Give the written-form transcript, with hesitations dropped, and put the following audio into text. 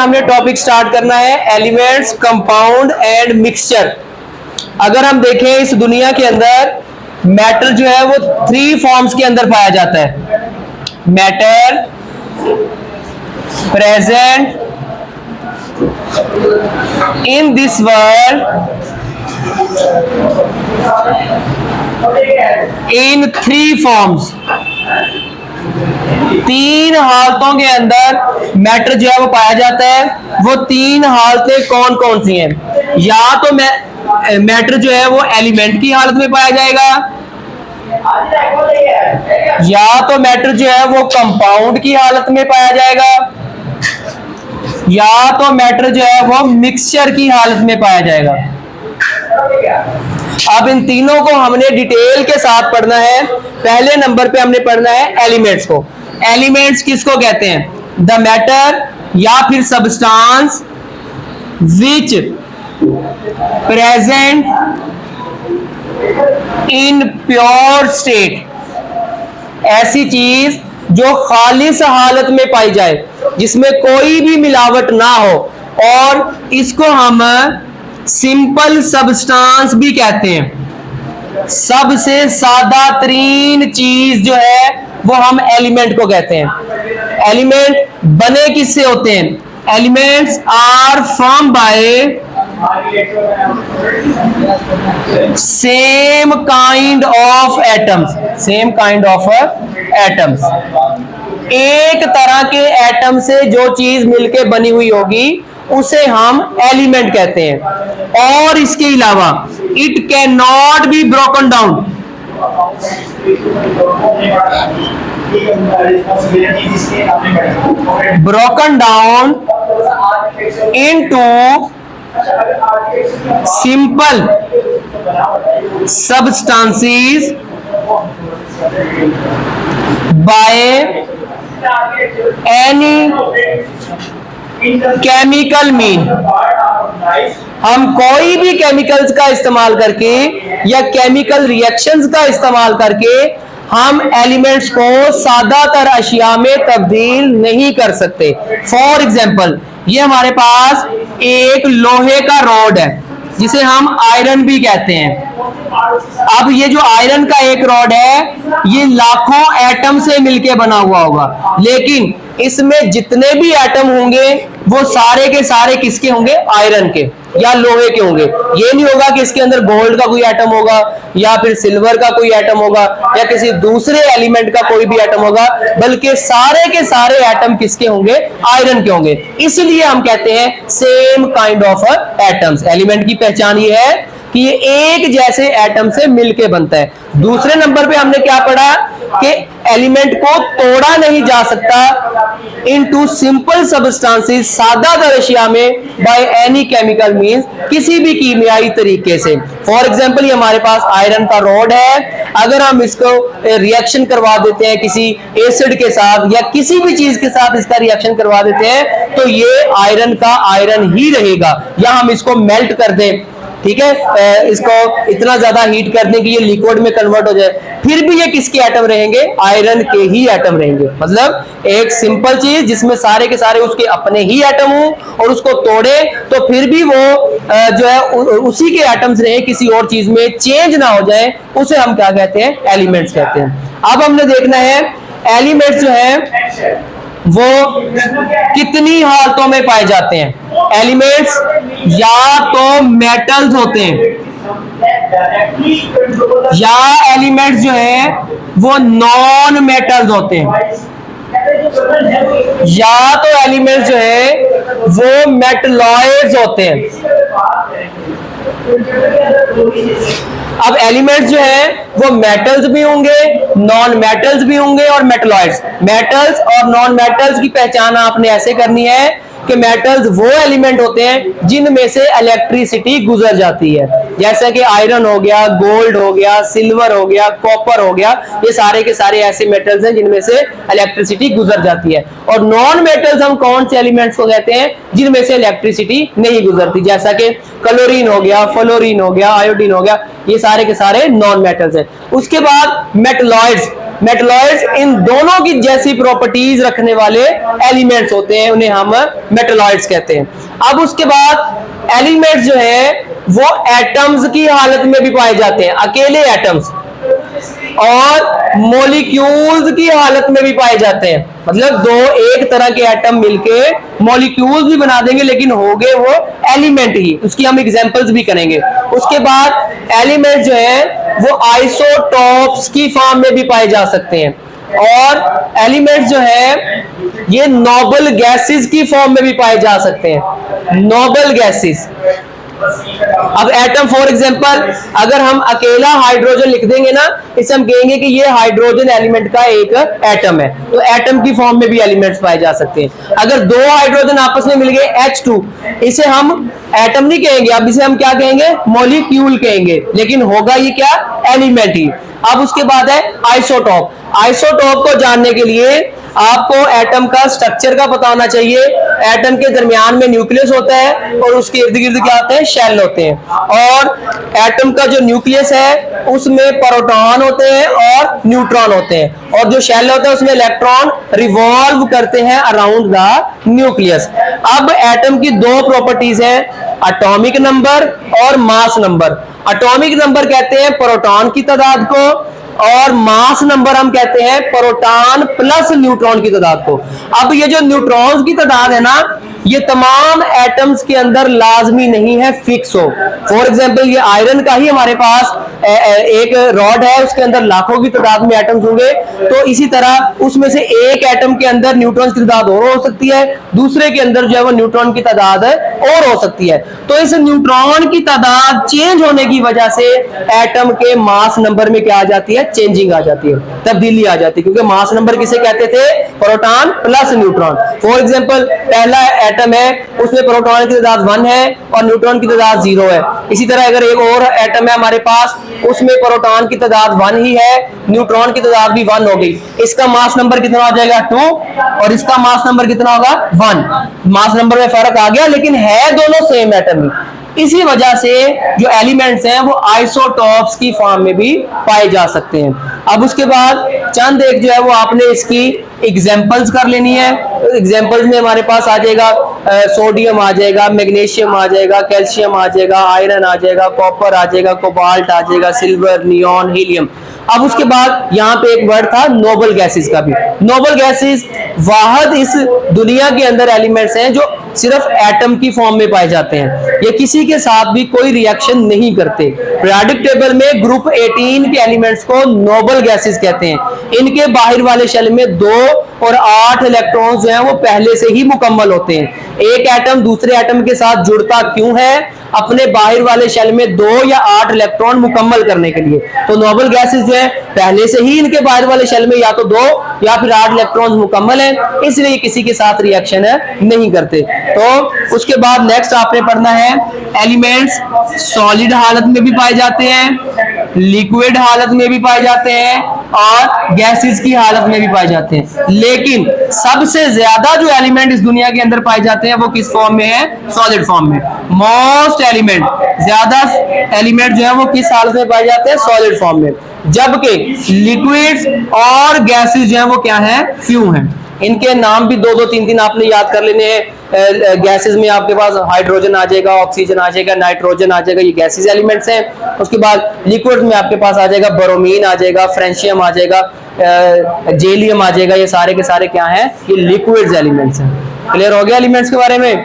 हमने topic start करना है एलिमेंट्स, कंपाउंड एंड मिक्सचर। अगर हम देखें इस दुनिया के अंदर मैटर जो है वो 3 फॉर्म्स के अंदर पाया जाता है। Matter, present in this world in 3 forms. 3 हालतों के अंदर मैटर जो है वो पाया जाता है। वो 3 हालतें कौन कौन सी हैं? या तो मैटर जो है वो एलिमेंट की हालत में पाया जाएगा, या तो मैटर जो है वो कंपाउंड की हालत में पाया जाएगा, या तो मैटर जो है वो मिक्सचर की हालत में पाया जाएगा। अब इन तीनों को हमने डिटेल के साथ पढ़ना है। पहले नंबर पे हमने पढ़ना है एलिमेंट्स को। एलिमेंट्स किसको कहते हैं? द मैटर या फिर substance which present in pure state. ऐसी चीज जो खालिस हालत में पाई जाए, जिसमें कोई भी मिलावट ना हो, और इसको हम सिंपल सब्सटेंस भी कहते हैं। सबसे सादा तरीन चीज जो है वो हम एलिमेंट को कहते हैं। एलिमेंट बने किससे होते हैं? Elements are form by same kind of atoms. Same kind of atoms. एक तरह के एटम से जो चीज मिलके बनी हुई होगी उसे हम एलिमेंट कहते हैं। और इसके अलावा it can not be broken down. Broken down into simple substances by any chemical mean. हम कोई भी केमिकल्स का इस्तेमाल करके या केमिकल रिएक्शंस का इस्तेमाल करके हम एलिमेंट्स को सादातर अशिया में तब्दील नहीं कर सकते। फॉर एग्जाम्पल, ये हमारे पास एक लोहे का रॉड है जिसे हम आयरन भी कहते हैं। अब ये जो आयरन का एक रॉड है ये लाखों एटम से मिलके बना हुआ होगा, लेकिन इसमें जितने भी एटम होंगे वो सारे के सारे किसके होंगे? आयरन के या लोहे के होंगे। ये नहीं होगा कि इसके अंदर गोल्ड का कोई एटम होगा या फिर सिल्वर का कोई एटम होगा या किसी दूसरे एलिमेंट का कोई भी एटम होगा, बल्कि सारे के सारे एटम किसके होंगे? आयरन के होंगे। इसलिए हम कहते हैं same kind of atoms. Element की पहचान ये है कि ये एक जैसे एटम से मिलके बनता है। दूसरे नंबर पे हमने क्या पढ़ा कि एलिमेंट को तोड़ा नहीं जा सकता इनटू सिंपल सब्सटेंसेस, सादा दरअशिया में, बाय एनी केमिकल मींस, किसी भी कीमियाई तरीके से। फॉर एग्जांपल, ये हमारे पास आयरन का रॉड है, अगर हम इसको रिएक्शन करवा देते हैं किसी एसिड के साथ या किसी भी चीज के साथ इसका रिएक्शन करवा देते हैं तो ये आयरन का आयरन ही रहेगा। या हम इसको मेल्ट कर दें, ठीक है, इसको इतना ज्यादा हीट कर दें कि ये लिक्विड में कन्वर्ट हो जाए, फिर भी ये किसके एटम रहेंगे? आयरन के ही एटम रहेंगे। मतलब एक सिंपल चीज जिसमें सारे के सारे उसके अपने ही एटम हो और उसको तोड़े तो फिर भी वो जो है उसी के एटम्स रहे, किसी और चीज में चेंज ना हो जाए, उसे हम क्या कहते हैं? एलिमेंट्स कहते हैं। अब हमने देखना है एलिमेंट्स जो है वो कितनी हालतों में पाए जाते हैं। एलिमेंट्स या तो मेटल्स होते हैं या एलिमेंट्स जो है वो नॉन मेटल्स होते हैं, या तो एलिमेंट्स जो है वो मेटलॉइड्स होते हैं। अब एलिमेंट्स जो है वो मेटल्स भी होंगे, नॉन मेटल्स भी होंगे और मेटलॉइड्स। मेटल्स और नॉन मेटल्स की पहचान आपने ऐसे करनी है कि मेटल्स वो एलिमेंट होते हैं जिनमें से इलेक्ट्रिसिटी गुजर जाती है, जैसे कि आयरन हो गया, गोल्ड हो गया, सिल्वर हो गया, कॉपर हो गया। ये सारे के सारे ऐसे मेटल्स हैं जिनमें से इलेक्ट्रिसिटी गुजर जाती है। और नॉन मेटल्स हम कौन से एलिमेंट्स को कहते हैं? जिनमें से इलेक्ट्रिसिटी नहीं गुजरती, जैसा कि क्लोरीन हो गया, फ्लोरीन हो गया, आयोडीन हो गया। ये सारे के सारे नॉन मेटल्स हैं। उसके बाद मेटलॉइड्स। मेटलॉइड्स इन दोनों की जैसी प्रॉपर्टीज रखने वाले एलिमेंट्स होते हैं, उन्हें हम मेटलॉइड्स कहते हैं। अब उसके बाद एलिमेंट्स जो है वो एटम्स की हालत में भी पाए जाते हैं, अकेले एटम्स, और मॉलिक्यूल्स की हालत में भी पाए जाते हैं। मतलब दो एक तरह के एटम मिलके मॉलिक्यूल्स भी बना देंगे, लेकिन होंगे वो एलिमेंट ही। उसकी हम एग्जांपल्स भी करेंगे। उसके बाद एलिमेंट जो है वो आइसोटॉप्स की फॉर्म में भी पाए जा सकते हैं, और एलिमेंट जो है ये नोबल गैसेस की फॉर्म में भी पाए जा सकते हैं, नोबल गैसेस। अब एटम फॉर एग्जांपल, अगर हम अकेला हाइड्रोजन लिख देंगे ना, इसे हम कहेंगे कि ये हाइड्रोजन एलिमेंट का एक एटम है, तो एटम की फॉर्म में भी एलिमेंट्स पाए जा सकते हैं। अगर दो हाइड्रोजन आपस में मिल गए H2, इसे हम एटम नहीं कहेंगे, अब इसे हम क्या कहेंगे, मॉलिक्यूल कहेंगे, लेकिन होगा ये क्या, एलिमेंट ही। अब उसके बाद है आइसोटॉप। आइसोटॉप को जानने के लिए आपको एटम का स्ट्रक्चर का पता होना चाहिए। एटम के दरमियान में न्यूक्लियस होता है और उसके इर्द गिर्द क्या होते हैं, शेल होते हैं, और एटम का जो न्यूक्लियस है उसमें प्रोटॉन होते हैं और न्यूट्रॉन होते हैं, और जो शेल होता है उसमें इलेक्ट्रॉन रिवॉल्व करते हैं अराउंड द न्यूक्लियस। अब एटम की दो प्रॉपर्टीज हैं, एटॉमिक नंबर और मास नंबर। एटॉमिक नंबर कहते हैं प्रोटॉन की तादाद को, और मास नंबर हम कहते हैं प्रोटॉन प्लस न्यूट्रॉन की तादाद को। अब ये जो न्यूट्रॉन्स की तादाद है ना, ये तमाम एटम्स के अंदर लाजमी नहीं है फिक्स हो। फॉर एग्जांपल ये आयरन का ही हमारे पास एक रॉड है, उसके अंदर लाखों की तादाद में एटम्स होंगे, तो इसी तरह उसमें से एक एटम के अंदर न्यूट्रॉन्स की तादाद और हो सकती है, दूसरे के अंदर जो है वो न्यूट्रॉन की तादाद और हो सकती है। तो इस न्यूट्रॉन की तादाद चेंज होने की वजह से एटम के मास नंबर में क्या आ जाती है, चेंजिंग आ जाती है, तब्दीली आ जाती है, क्योंकि मास नंबर किसे कहते थे, proton plus neutron. For example पहला एटम है, उसमें प्रोटॉन की तादाद 1 है और न्यूट्रॉन की तादाद 0 है। इसी तरह अगर एक और एटम है हमारे पास, उसमें प्रोटॉन की तादाद 1 ही है, न्यूट्रॉन की तादाद भी 1 हो गई, इसका मास नंबर कितना हो जाएगा, 2, और इसका मास नंबर कितना होगा, 1। मास नंबर में फर्क आ गया, लेकिन है दोनों सेम एटम ही। इसी वजह से जो एलिमेंट्स हैं वो आइसोटॉप्स की फॉर्म में भी पाए जा सकते हैं। अब उसके बाद चंद एक जो है वो आपने इसकी एग्जांपल्स कर लेनी है। एग्जांपल्स में हमारे पास आ जाएगा सोडियम आ जाएगा, मैग्नीशियम आ जाएगा, कैल्शियम आ जाएगा, आयरन आ जाएगा, कॉपर आ जाएगा, कोबाल्ट आ जाएगा, सिल्वर, नियॉन, हीलियम। अब उसके बाद यहाँ पे एक वर्ड था नोबल गैसेस का भी। नोबल गैसेस वाहद इस दुनिया के अंदर एलिमेंट्स हैं जो सिर्फ एटम की फॉर्म में पाए जाते हैं, ये किसी के साथ भी कोई रिएक्शन नहीं करते। पीरियोडिक टेबल में ग्रुप 18 के एलिमेंट्स को नोबल गैसेस कहते हैं। इनके बाहर वाले शेल में 2 और 8 इलेक्ट्रॉन्स जो हैं वो पहले से ही मुकम्मल होते हैं। एक एटम दूसरे एटम के साथ जुड़ता क्यों है, अपने बाहर वाले शेल में 2 या 8 इलेक्ट्रॉन मुकम्मल करने के लिए। तो नोबल गैसेस जो है पहले से ही इनके बाहर वाले शेल में या तो 2 या फिर 8 इलेक्ट्रॉन्स मुकम्मल हैं, इसलिए किसी के साथ रिएक्शन नहीं करते। तो उसके बाद नेक्स्ट आपने पढ़ना है एलिमेंट्स सॉलिड हालत में भी पाए जाते हैं, लिक्विड हालत में भी पाए जाते हैं, और गैसेस की हालत में भी पाए जाते हैं। लेकिन सबसे ज्यादा जो एलिमेंट इस दुनिया के अंदर पाए जाते हैं वो किस फॉर्म में है, सॉलिड फॉर्म में। मोस्ट एलिमेंट, ज्यादा एलिमेंट जो है वो किस हालत में पाए जाते हैं, सॉलिड फॉर्म में। जबकि लिक्विड्स और गैसेस जो है वो क्या है, फ्यू हैं। इनके नाम भी 2-2, 3-3 आपने याद कर लेने हैं। गैसेस में आपके पास हाइड्रोजन आ जाएगा, ऑक्सीजन आ जाएगा, नाइट्रोजन आ जाएगा, ये गैसेस एलिमेंट्स हैं। उसके बाद लिक्विड्स में आपके पास आ जाएगा ब्रोमीन आ जाएगा, फ्रेंशियम आ जाएगा, जेलियम आ जाएगा, ये सारे के सारे क्या हैं, ये लिक्विड्स एलिमेंट्स हैं। क्लियर हो गया एलिमेंट्स के बारे में।